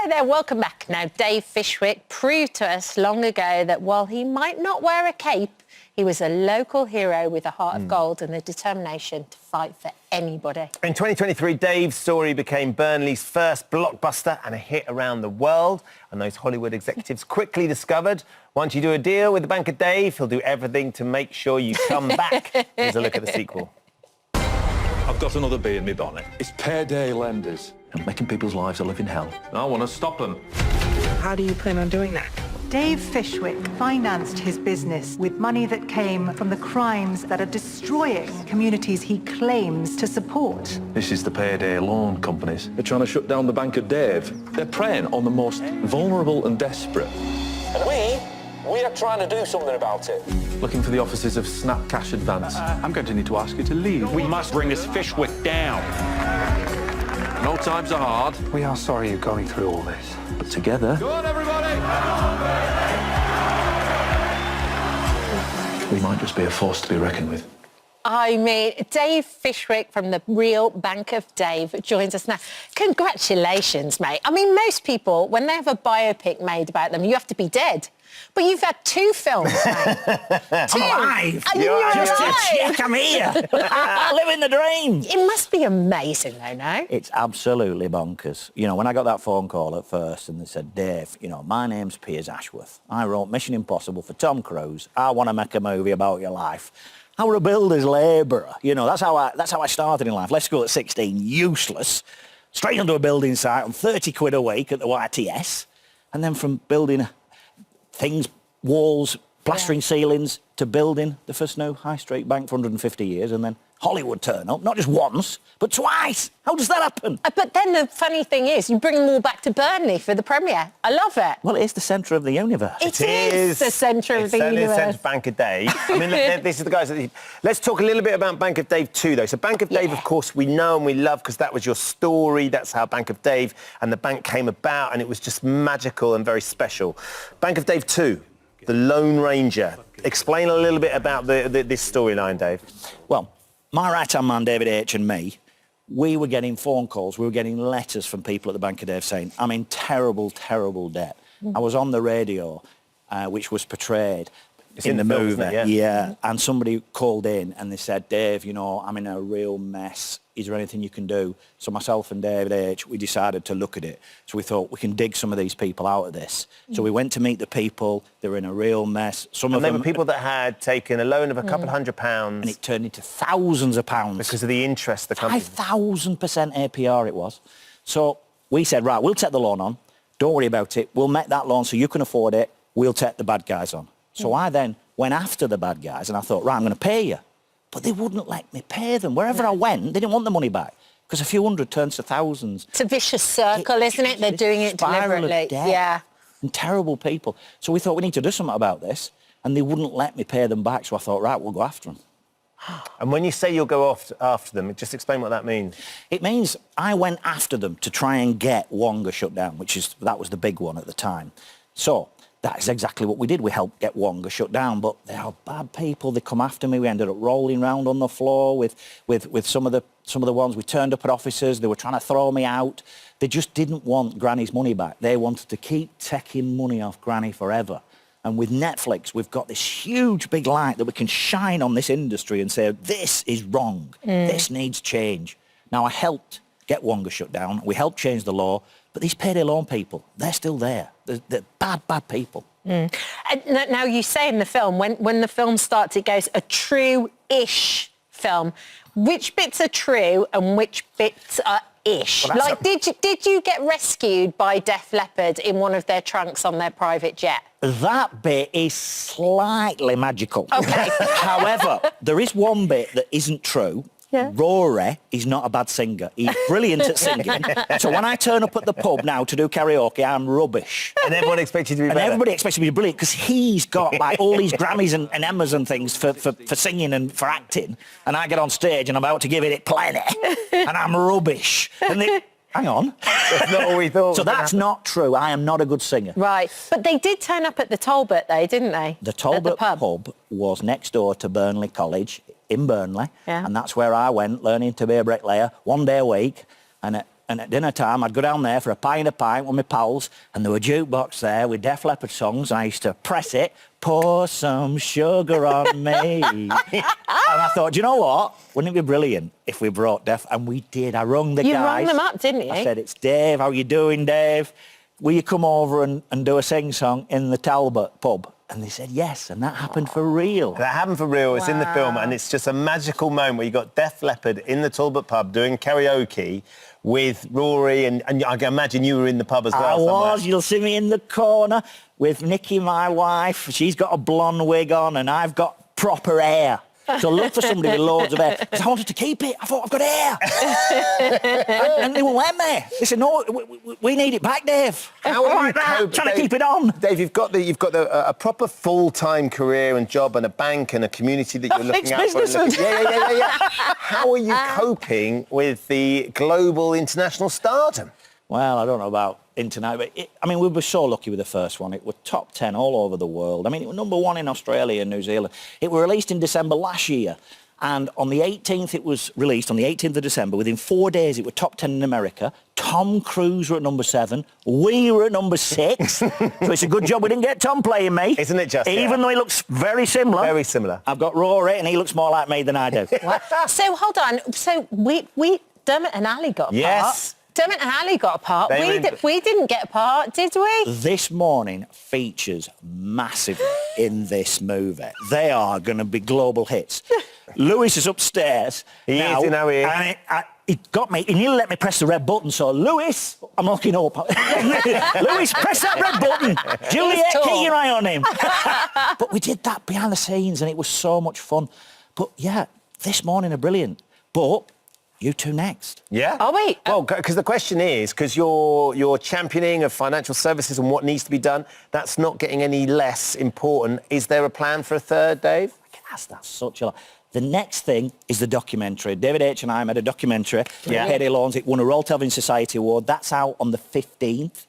there, welcome back. Now, Dave Fishwick proved to us long ago that while he might not wear a cape, he was a local hero with a heart of gold and the determination to fight for anybody. In 2023, Dave's story became Burnley's first blockbuster and a hit around the world. And those Hollywood executives quickly discovered, once you do a deal with the Bank of Dave, he'll do everything to make sure you come back. Here's a look at the sequel. I've got another bee in my bonnet. It's payday lenders. And making people's lives a living hell. I want to stop them. How do you plan on doing that? Dave Fishwick financed his business with money that came from the crimes that are destroying communities he claims to support. This is the payday loan companies. They're trying to shut down the Bank of Dave. They're preying on the most vulnerable and desperate. And we are trying to do something about it. Looking for the offices of Snap Cash Advance. I'm going to need to ask you to leave. We must bring this Fishwick down. No times are hard. We are sorry you're going through all this. But together... Go on, everybody! we might just be a force to be reckoned with. I mean, Dave Fishwick from the real Bank of Dave joins us now. Congratulations, mate. I mean, most people, when they have a biopic made about them, you have to be dead. But you've had 2 films, mate. I'm alive. You're Just alive. to check I'm here. Living the dream. It must be amazing, though, no? It's absolutely bonkers. You know, when I got that phone call at first and they said, Dave, you know, my name's Piers Ashworth. I wrote Mission Impossible for Tom Cruise. I want to make a movie about your life. I were a builder's labourer. You know, that's how I started in life. Left school at 16, useless. Straight onto a building site on 30 quid a week at the YTS. And then from building things, walls, plastering ceilings, to building the first new high street bank for 150 years, and then Hollywood turn up, not just once, but twice. How does that happen? But then the funny thing is, you bring them all back to Burnley for the premiere. I love it. Well, it is the centre of the universe. It is the centre of the universe. It's the centre of Bank of Dave. I mean, look, this is the guys that... Let's talk a little bit about Bank of Dave 2, though. So Bank of Dave, of course, we know and we love because that was your story. That's how Bank of Dave and the bank came about, and it was just magical and very special. Bank of Dave 2, The Lone Ranger. Explain a little bit about this storyline, Dave. Well, my right-hand man, David H, and me, we were getting phone calls, we were getting letters from people at the Bank of Dave saying, I'm in terrible, terrible debt. I was on the radio, which was portrayed in the movie. Yeah, and somebody called in and they said, Dave, you know, I'm in a real mess. Is there anything you can do? So myself and David H, we decided to look at it. So we thought we can dig some of these people out of this. So we went to meet the people. They were in a real mess. Some of them were people that had taken a loan of a couple £100. And it turned into thousands of pounds. Because of the interest the company... 5,000% APR it was. So we said, right, we'll take the loan on. Don't worry about it. We'll make that loan so you can afford it. We'll take the bad guys on. So I then went after the bad guys and I thought, right, I'm going to pay you. But they wouldn't let me pay them. Wherever I went, they didn't want the money back because a few hundred turns to thousands. It's a vicious circle, isn't it? They're doing it deliberately. Yeah. And terrible people. So we thought we need to do something about this, and they wouldn't let me pay them back. So I thought, right, we'll go after them. And when you say you'll go after them, just explain what that means. It means I went after them to try and get Wonga shut down, that was the big one at the time. So that is exactly what we did. We helped get Wonga shut down, but they are bad people. They come after me. We ended up rolling around on the floor with some of the ones. We turned up at offices. They were trying to throw me out. They just didn't want Granny's money back. They wanted to keep taking money off Granny forever. And with Netflix, we've got this huge big light that we can shine on this industry and say, this is wrong. This needs change. Now, I helped get Wonga shut down. We helped change the law. But these payday loan people, they're still there. They're bad, bad people. And now, you say in the film, when the film starts, it goes a true-ish film. Which bits are true and which bits are ish? Well, like, did you get rescued by Def Leppard in one of their trunks on their private jet? That bit is slightly magical. OK. However, there is one bit that isn't true. Yeah. Rory is not a bad singer. He's brilliant at singing. So when I turn up at the pub now to do karaoke, I'm rubbish. And everyone expects you to be better. And everybody expects me to be brilliant because he's got like all these Grammys and Emmas and things for singing and for acting. And I get on stage and I'm about to give it plenty. And I'm rubbish. And they... Hang on. That's not what we thought. So that's not true. I am not a good singer. Right. But they did turn up at the Talbot, though, didn't they? The Talbot pub was next door to Burnley College in Burnley. Yeah. And that's where I went, learning to be a bricklayer 1 day a week. And at and at dinner time, I'd go down there for a pint with my pals, and there were a jukebox there with Def Leppard songs, and I used to press it, pour some sugar on me. And I thought, do you know what? Wouldn't it be brilliant if we brought Def? And we did. I rung the guys. You rung them up, didn't you? I said, it's Dave. How you doing, Dave? Will you come over and do a sing-song in the Talbot pub? And they said yes, and that happened for real. That happened for real. It's in the film, and it's just a magical moment where you got Def Leppard in the Talbot pub doing karaoke with Rory, and I can imagine you were in the pub as well. I somewhere. was. You'll see me in the corner with Nikki, my wife. She's got a blonde wig on, and I've got proper hair. So look for somebody with loads of hair. 'Cause I wanted to keep it. I thought, I've got hair. and they won't let me. They said, no, we need it back, Dave. How are you trying to keep it on. Dave, you've got a proper full-time career and job and a bank and a community that you're looking out for. Yeah. How are you coping with the global international stardom? Well, I don't know about internet, but we were so lucky with the first one. It was top 10 all over the world. I mean, it was number 1 in Australia and New Zealand. It was released in December last year. And on the 18th, it was released, on the 18th of December. Within 4 days, it was top 10 in America. Tom Cruise were at number 7. We were at number 6. So it's a good job we didn't get Tom playing me. Isn't it just? Even though he looks very similar. Very similar. I've got Rory, and he looks more like me than I do. So, hold on. So, we Dermot and Ali got a part. Yes. Dermot and Ali got a part. We didn't get a part, did we? This Morning features massively in this movie. They are going to be global hits. Lewis is upstairs. He is, you know he is. And he got me. He nearly let me press the red button. So, Lewis, I'm looking up. Lewis, press that red button. Juliet, keep your eye on him. But we did that behind the scenes, and it was so much fun. But, yeah, This Morning are brilliant. But you two next. Yeah? Are we? Well, because the question is, because you're championing of financial services and what needs to be done, that's not getting any less important. Is there a plan for a third, Dave? That's such a lot. The next thing is the documentary. David H. and I made a documentary. Payday Loans. It won a Royal Television Society Award. That's out on the 15th.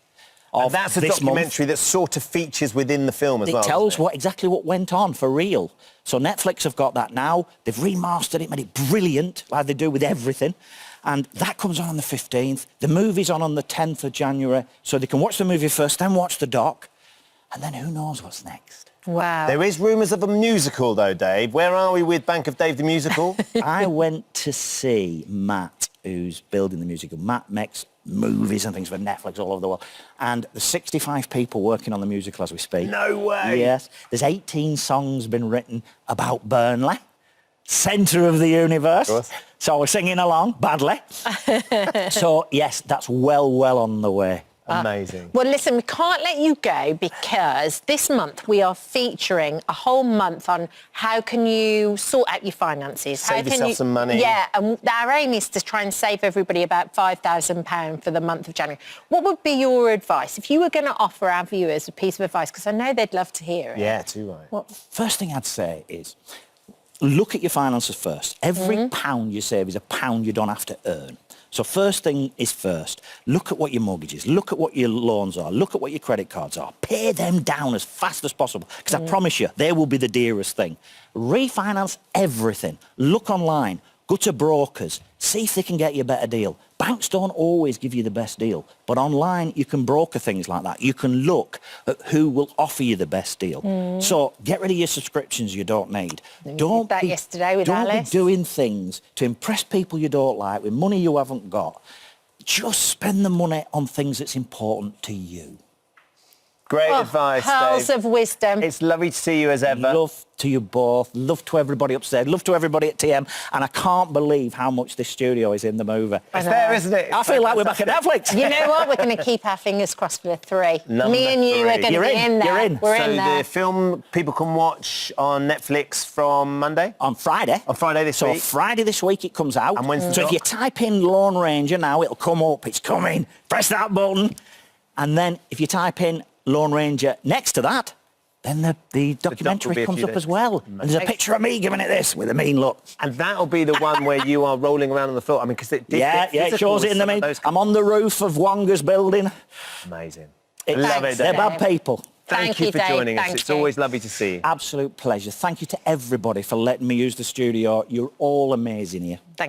And that's a documentary that sort of features within the film as well. It tells exactly what went on for real. So Netflix have got that now. They've remastered it, made it brilliant, like they do with everything. And that comes on the 15th. The movie's on the 10th of January. So they can watch the movie first, then watch the doc. And then who knows what's next. Wow. There is rumours of a musical, though, Dave. Where are we with Bank of Dave the musical? I went to see Matt, who's building the musical. Matt makes movies and things for Netflix all over the world. And there's 65 people working on the musical as we speak. No way. Yes. There's 18 songs been written about Burnley, centre of the universe. So we're singing along, badly. So, yes, that's well on the way. Amazing. Well, listen, we can't let you go because this month we are featuring a whole month on how can you sort out your finances. Save yourself some money. Yeah, and our aim is to try and save everybody about £5,000 for the month of January. What would be your advice if you were going to offer our viewers a piece of advice? Because I know they'd love to hear it. Yeah, too right. First thing I'd say is look at your finances first. Every pound you save is a pound you don't have to earn. So first thing is first. Look at what your mortgage is. Look at what your loans are. Look at what your credit cards are. Pay them down as fast as possible because I promise you, they will be the dearest thing. Refinance everything. Look online. Go to brokers. See if they can get you a better deal. Banks don't always give you the best deal, but online you can broker things like that. You can look at who will offer you the best deal. So get rid of your subscriptions you don't need. Don't did that yesterday with Alice. Don't be doing things to impress people you don't like with money you haven't got. Just spend the money on things that's important to you. Great advice, pearls Dave. of wisdom. It's lovely to see you as ever. Love to you both. Love to everybody upstairs. Love to everybody at TM. And I can't believe how much this studio is in the movie. It's there, isn't it? I feel like we're back at Netflix. You know what? We're going to keep our fingers crossed for the 3. Number Me and you 3. are going to be in there. You're in. We're so in there. the film people can watch on Netflix from Monday? On Friday. On Friday this week? So Friday this week it comes out. And when's the So if doc? you type in Lone Ranger now, it'll come up. It's coming. Press that button. And then if you type in Lone Ranger next to that, then the documentary be a comes few up days. as well. And there's a picture of me giving it this with a mean look. And that'll be the one where you are rolling around on the floor. I mean, because it did Yeah, get it shows it in the physical with some mean. of those- I'm on the roof of Wonga's building. Amazing. It's- Love it, They're Dave. bad people. Thank Thank you you, for Dave. joining us. Thank It's you. always lovely to see you. Absolute pleasure. Thank you to everybody for letting me use the studio. You're all amazing here. Thank